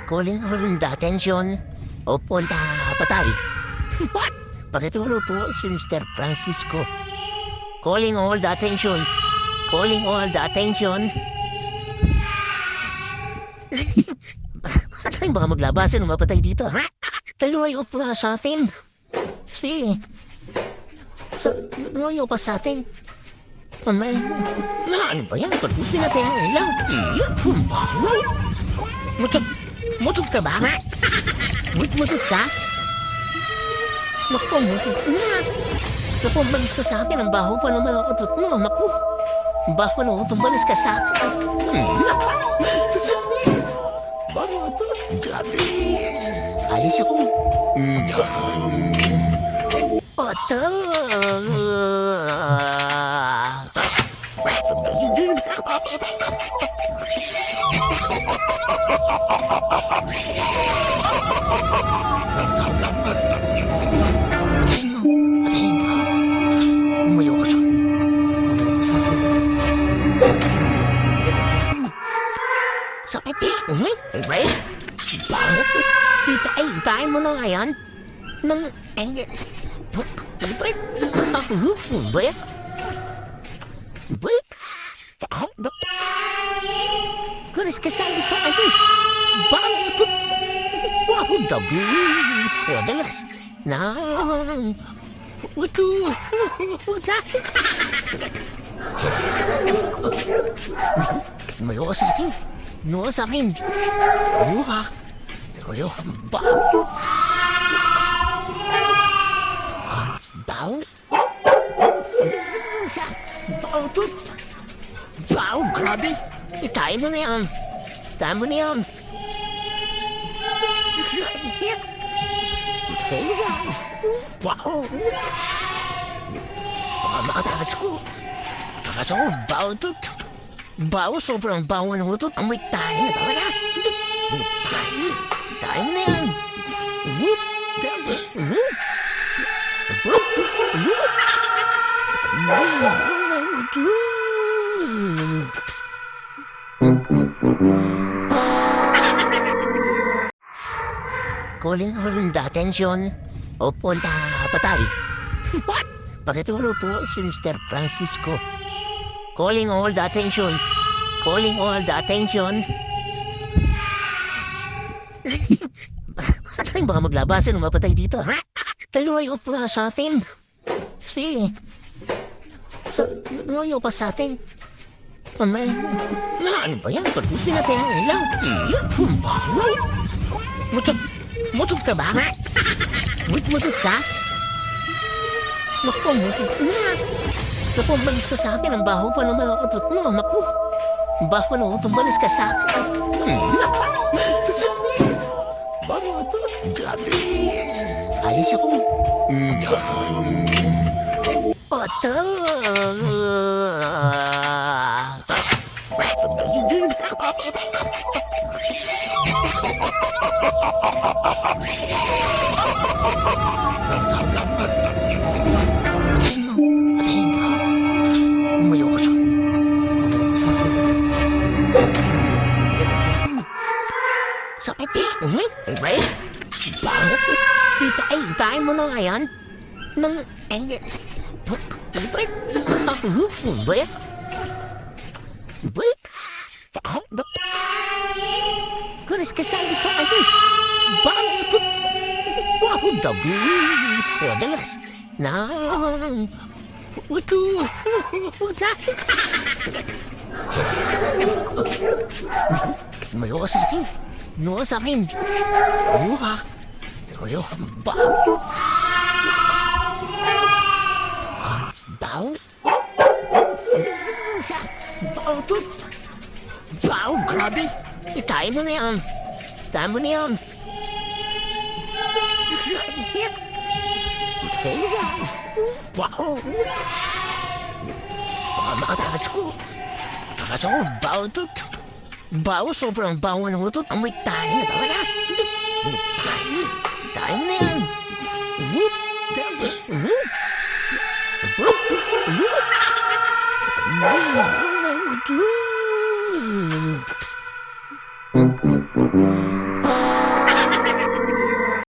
Calling all the attention. Opo na patay. What? Pakituro po si Mr. Francisco. Calling all the attention. Calling all the attention. Ano yung baka maglabasan o mapatay dito? Taluayo pa sa atin. Si... Taluayo pa sa atin. Ano ba yan? Patusin natin ang ilaw. Mutot ka ba? Mutot ka? Naku, mutot na. Naku, balis ka sa akin. Ang baho pa naman ang utot mo. Naku, ang baho na utot. Balis ka sa akin. Naku, balis ka sa akin. Baho utot. Gabi. Alis ako. Oto. Patayin mo. Patayin mo. Umayo ka sa... Sa pipi. Wait. Tayin mo na nga yan. Nang... Kunis kasali sa ito. Bakit? Bakit dabi? Dalas. Nang... Wato. Mayo ka sa akin. Mayo ka sa akin. Mayo ka. Mayo ka. Bakit? Bakit? Bakit? Wow, grabe. Itayin mo na yan. Itayin mo na yan. Wow. Makatakas ko. Takas ako. Bawo to. Bawo, sobrang bawo na ito. Amoy tayo na. Tawa na. Tayo na yan. Calling all the attention. Opo na patay. What? Pakituro po si Mr. Francisco. Calling all the attention. Calling all the attention. Ano yung baka maglabasan o mapatay dito? Taluayo pa sa atin. Si... Taluayo pa sa atin. Ano ba yan? Patusin natin ang ilaw. Mutot ka ba? Mutot ka? Naku, mutot na. Naku, balis ka sa akin. Ang baho pa naman ang utot mo. Naku, ang baho na utot. Balis ka sa akin. Naku, balis ka sa akin. Baho utot. Gabi. Alis ako. Oto. Patayin mo. Patayin mo. Umayo ka sa... Sa pipi. Wait. Tayin mo na nga yan. Nang... Wait. Kunis kasali sa ito. Bakit? Bakit dabi? Dalas. Nang... Wato. Mayo ka sa akin. Mayo ka sa akin. Mayo ka. Mayo ka. Bakit? Bakit? Bakit? Wow, grabe. Itayin mo na yan. Itayin mo na yan. Wow. Makatakas ko. Takas ako. Bawo to. Bawo, sobrang bawo na ito. Amoy tayo na. Tawa na. Tayo na yan.